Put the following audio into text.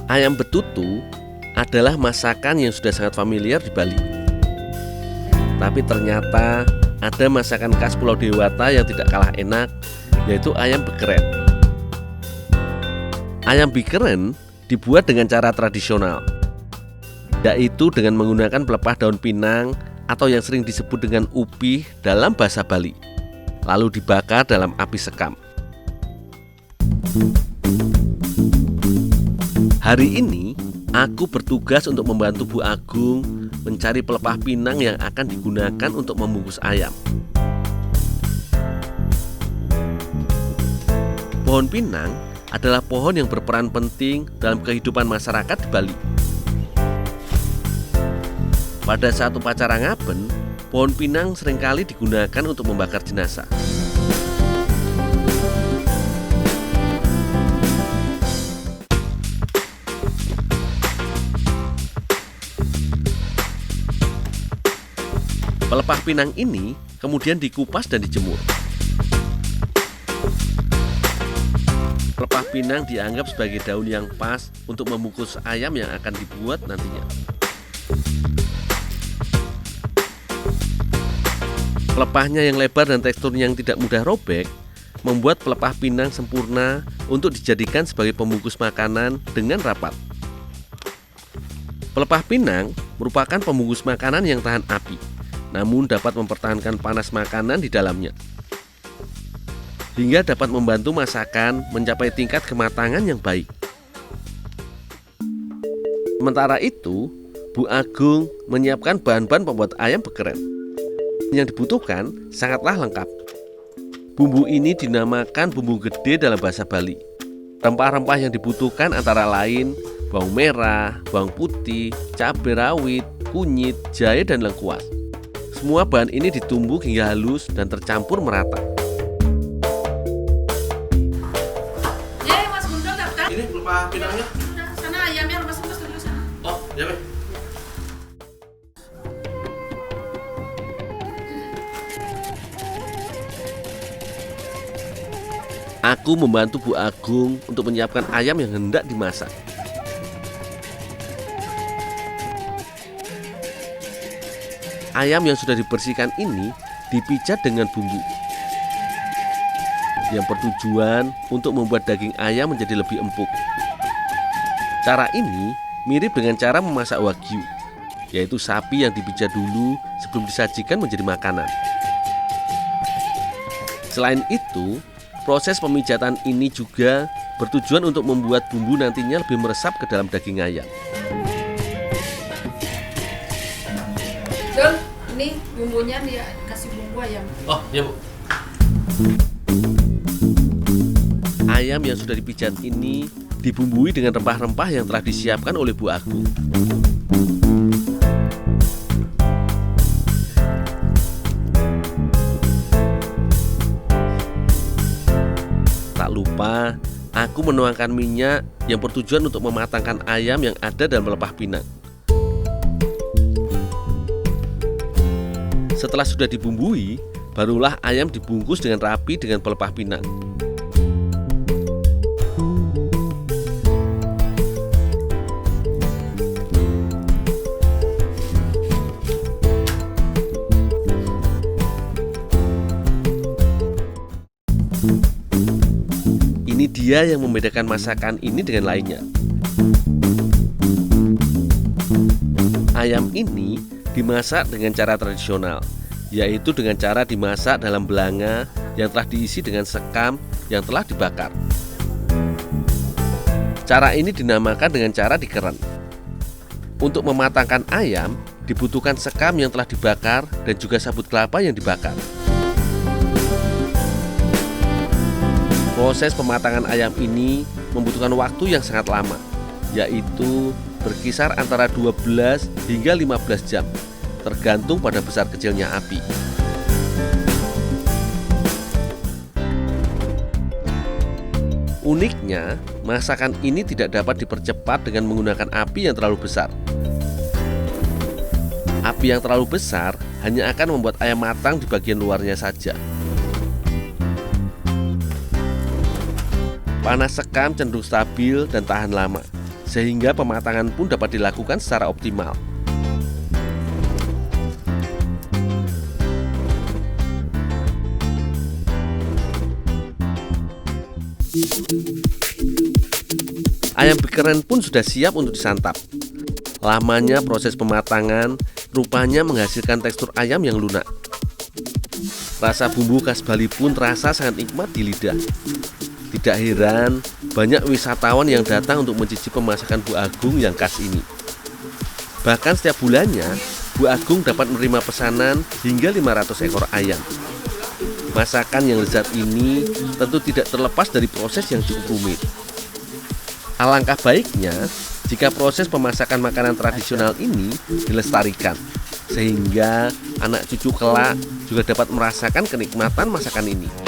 Ayam betutu adalah masakan yang sudah sangat familiar di Bali. Tapi ternyata ada masakan khas Pulau Dewata yang tidak kalah enak, yaitu ayam bekeren. Ayam bekeren dibuat dengan cara tradisional, yaitu dengan menggunakan pelepah daun pinang atau yang sering disebut dengan upi dalam bahasa Bali, lalu dibakar dalam api sekam. Hari ini aku bertugas untuk membantu Bu Agung mencari pelepah pinang yang akan digunakan untuk membungkus ayam. Pohon pinang adalah pohon yang berperan penting dalam kehidupan masyarakat di Bali. Pada saat upacara ngaben, pohon pinang seringkali digunakan untuk membakar jenazah. Pelepah pinang ini kemudian dikupas dan dijemur. Pelepah pinang dianggap sebagai daun yang pas untuk membungkus ayam yang akan dibuat nantinya. Pelepahnya yang lebar dan teksturnya yang tidak mudah robek membuat pelepah pinang sempurna untuk dijadikan sebagai pembungkus makanan dengan rapat. Pelepah pinang merupakan pembungkus makanan yang tahan api, namun dapat mempertahankan panas makanan di dalamnya, hingga dapat membantu masakan mencapai tingkat kematangan yang baik. Sementara itu, Bu Agung menyiapkan bahan-bahan pembuat ayam bekeren. Yang dibutuhkan sangatlah lengkap. Bumbu ini dinamakan bumbu gede dalam bahasa Bali. Rempah-rempah yang dibutuhkan antara lain bawang merah, bawang putih, cabai rawit, kunyit, jahe, dan lengkuas. Semua bahan ini ditumbuk hingga halus dan tercampur merata. Mas Gundo daftar. Ini pelepah pinangnya. Sana ayamnya lepas dulu sana. Oh, ya, Be. Aku membantu Bu Agung untuk menyiapkan ayam yang hendak dimasak. Ayam yang sudah dibersihkan ini dipijat dengan bumbu yang bertujuan untuk membuat daging ayam menjadi lebih empuk. Cara ini mirip dengan cara memasak wagyu, yaitu sapi yang dipijat dulu sebelum disajikan menjadi makanan. Selain itu, proses pemijatan ini juga bertujuan untuk membuat bumbu nantinya lebih meresap ke dalam daging ayam. Dul, ini bumbunya dia kasih bumbu ayam. Oh, ya, Bu. Ayam yang sudah dipijat ini dibumbui dengan rempah-rempah yang telah disiapkan oleh Bu Agung. Tak lupa, aku menuangkan minyak yang bertujuan untuk mematangkan ayam yang ada dalam pelepah pinang. Setelah sudah dibumbui, barulah ayam dibungkus dengan rapi dengan pelepah pinang. Ini dia yang membedakan masakan ini dengan lainnya. Ayam ini dimasak dengan cara tradisional, yaitu dengan cara dimasak dalam belanga yang telah diisi dengan sekam yang telah dibakar. Cara ini dinamakan dengan cara dikeren. Untuk mematangkan ayam, dibutuhkan sekam yang telah dibakar dan juga sabut kelapa yang dibakar. Proses pematangan ayam ini membutuhkan waktu yang sangat lama, yaitu berkisar antara 12 hingga 15 jam, tergantung pada besar kecilnya api. Uniknya, masakan ini tidak dapat dipercepat dengan menggunakan api yang terlalu besar. Api yang terlalu besar hanya akan membuat ayam matang di bagian luarnya saja. Panas sekam cenderung stabil dan tahan lama, sehingga pematangan pun dapat dilakukan secara optimal. Ayam bekeren pun sudah siap untuk disantap. Lamanya proses pematangan rupanya menghasilkan tekstur ayam yang lunak. Rasa bumbu khas Bali pun terasa sangat nikmat di lidah. Tidak heran, banyak wisatawan yang datang untuk mencicipi masakan Bu Agung yang khas ini. Bahkan setiap bulannya, Bu Agung dapat menerima pesanan hingga 500 ekor ayam. Masakan yang lezat ini tentu tidak terlepas dari proses yang cukup rumit. Alangkah baiknya jika proses pemasakan makanan tradisional ini dilestarikan, sehingga anak cucu kelak juga dapat merasakan kenikmatan masakan ini.